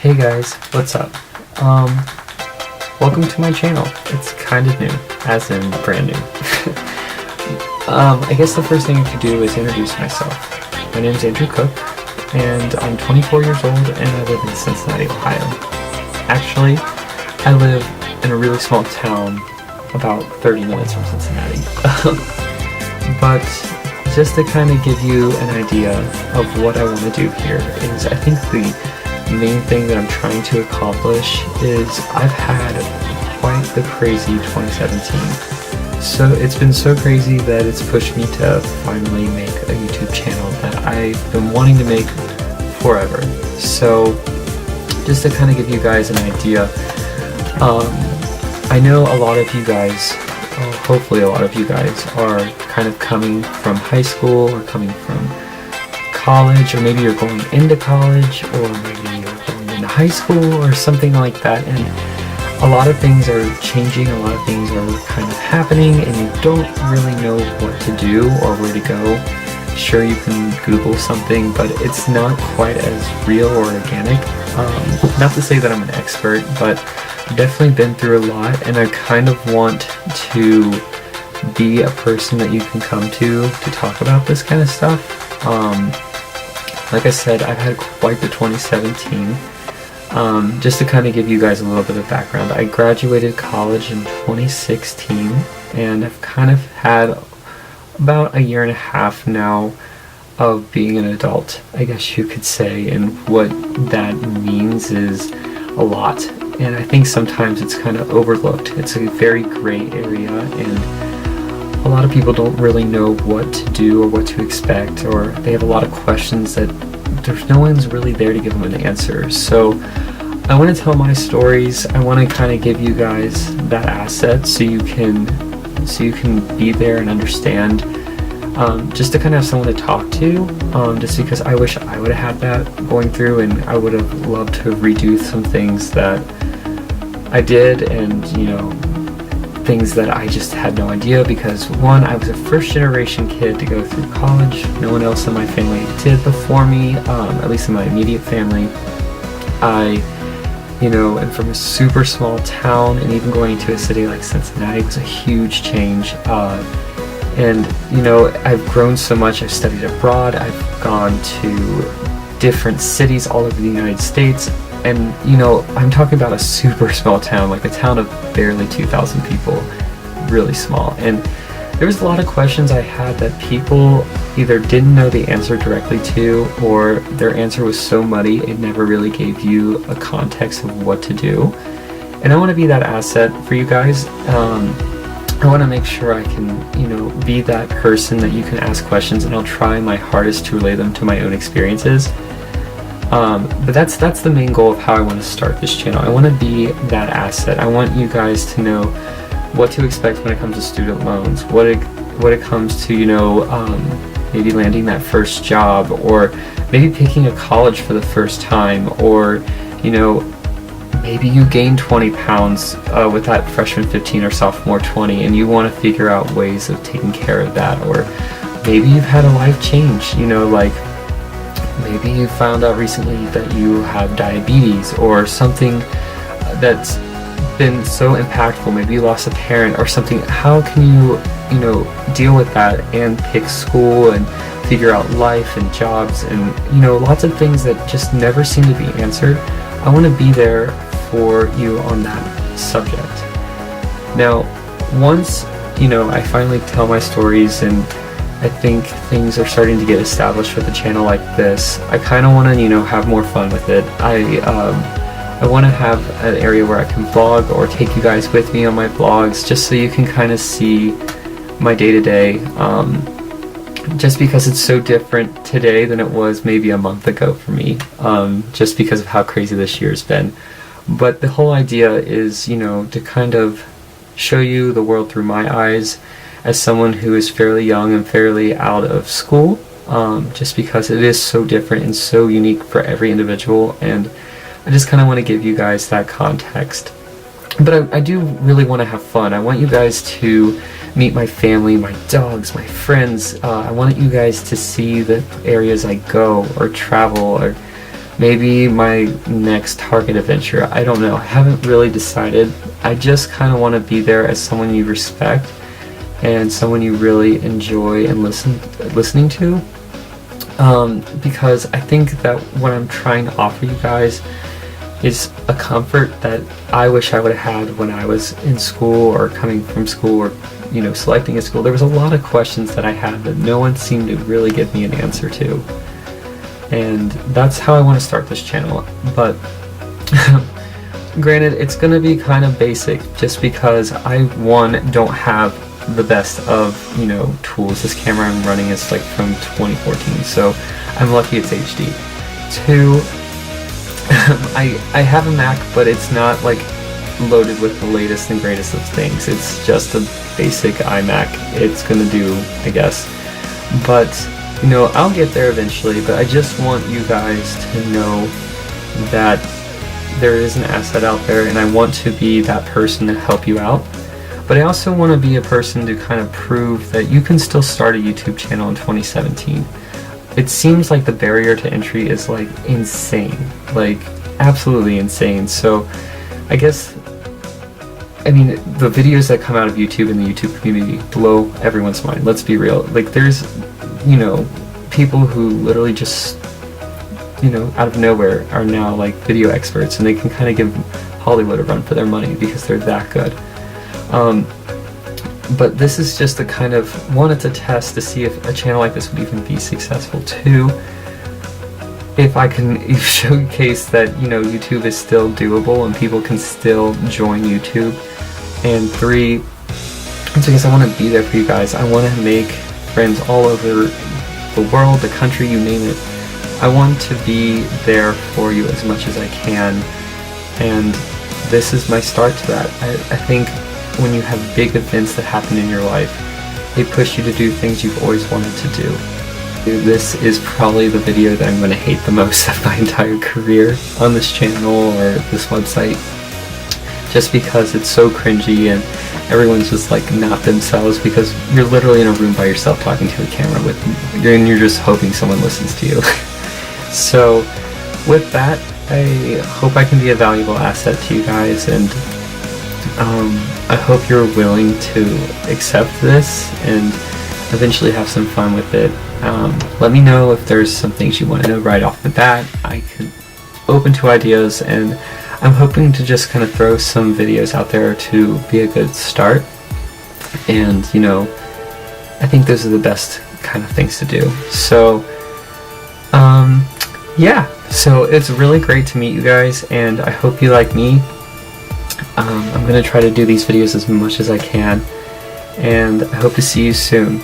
Hey guys, what's up? Welcome to my channel. It's kind of new, as in brand new. I guess the first thing I could do is introduce myself. My name is Andrew Cook, and I'm 24 years old, and I live in Cincinnati, Ohio. Actually, I live in a really small town, about 30 minutes from Cincinnati. But just to kind of give you an idea of what I want to do here is, I think the main thing that I'm trying to accomplish is I've had quite the crazy 2017. So it's been so crazy that it's pushed me to finally make a YouTube channel that I've been wanting to make forever. So just to kind of give you guys an idea, I know a lot of you guys, hopefully a lot of you guys, are kind of coming from high school or coming from college, or maybe you're going into college, or maybe you're going into high school or something like that, and a lot of things are changing, a lot of things are kind of happening, and you don't really know what to do or where to go. Sure, you can Google something, but it's not quite as real or organic. Not to say that I'm an expert, but I've definitely been through a lot, and I kind of want to be a person that you can come to talk about this kind of stuff. Like I said, I've had quite the 2017. Just to kind of give you guys a little bit of background, I graduated college in 2016, and I've kind of had about a year and a half now of being an adult, I guess you could say, and what that means is a lot. And I think sometimes it's kind of overlooked. It's a very gray area, and a lot of people don't really know what to do or what to expect, or they have a lot of questions that there's no one's really there to give them an answer. So I want to tell my stories. I want to kind of give you guys that asset so you can be there and understand, just to kind of have someone to talk to, just because I wish I would have had that going through, and I would have loved to redo some things that I did, and things that I just had no idea, because one, I was a first generation kid to go through college. No one else in my family did before me, at least in my immediate family. I am from a super small town, and even going to a city like Cincinnati was a huge change. And I've grown so much. I've studied abroad. I've gone to different cities all over the United States. And I'm talking about a super small town, like a town of barely 2,000 people, really small. And there was a lot of questions I had that people either didn't know the answer directly to, or their answer was so muddy it never really gave you a context of what to do. And I want to be that asset for you guys. I want to make sure I can, be that person that you can ask questions, and I'll try my hardest to relay them to my own experiences. But that's the main goal of how I want to start this channel. I want to be that asset. I want you guys to know what to expect when it comes to student loans, what it comes to, maybe landing that first job, or maybe picking a college for the first time, or, maybe you gain 20 pounds with that freshman 15 or sophomore 20, and you want to figure out ways of taking care of that. Or maybe you've had a life change, like maybe you found out recently that you have diabetes, or something that's been so impactful. Maybe you lost a parent or something. How can you, deal with that and pick school and figure out life and jobs and, lots of things that just never seem to be answered. I want to be there for you on that subject. Now, once, I finally tell my stories, and I think things are starting to get established with a channel like this, I kind of want to, have more fun with it. I want to have an area where I can vlog, or take you guys with me on my vlogs, just so you can kind of see my day-to-day, just because it's so different today than it was maybe a month ago for me, just because of how crazy this year's been. But the whole idea is, to kind of show you the world through my eyes, as someone who is fairly young and fairly out of school, just because it is so different and so unique for every individual, and I just kind of want to give you guys that context. But I do really want to have fun. I want you guys to meet my family, my dogs, my friends. I want you guys to see the areas I go or travel, or maybe my next Target adventure. I don't know. I haven't really decided. I just kind of want to be there as someone you respect and someone you really enjoy and listening to. Because I think that what I'm trying to offer you guys is a comfort that I wish I would have had when I was in school or coming from school or, you know, selecting a school. There was a lot of questions that I had that no one seemed to really give me an answer to. And that's how I want to start this channel. But granted, it's going to be kind of basic just because I, one, don't have the best of, you know, tools. This camera I'm running is like from 2014, so I'm lucky it's HD. Two, I have a Mac, but it's not like loaded with the latest and greatest of things. It's just a basic iMac. It's gonna do, I guess. But, you know, I'll get there eventually, but I just want you guys to know that there is an asset out there, and I want to be that person to help you out. But I also want to be a person to kind of prove that you can still start a YouTube channel in 2017. It seems like the barrier to entry is like insane, like absolutely insane. So I guess, I mean, the videos that come out of YouTube and the YouTube community blow everyone's mind. Let's be real. Like, there's, you know, people who literally just, you know, out of nowhere are now like video experts, and they can kind of give Hollywood a run for their money because they're that good. But this is just a kind of, one, it's a test to see if a channel like this would even be successful. Two, if I can showcase that, you know, YouTube is still doable and people can still join YouTube. And three, it's because I want to be there for you guys. I want to make friends all over the world, the country, you name it. I want to be there for you as much as I can, and this is my start to that. I think when you have big events that happen in your life, they push you to do things you've always wanted to do. This is probably the video that I'm going to hate the most of my entire career on this channel or this website, just because it's so cringy and everyone's just like not themselves, because you're literally in a room by yourself talking to a camera with, and you're just hoping someone listens to you. So with that, I hope I can be a valuable asset to you guys, and I hope you're willing to accept this and eventually have some fun with it. Let me know if there's some things you want to know right off the bat. I could open to ideas, and I'm hoping to just kind of throw some videos out there to be a good start. And, you know, I think those are the best kind of things to do. So, yeah, so it's really great to meet you guys, and I hope you like me. I'm going to try to do these videos as much as I can, and I hope to see you soon.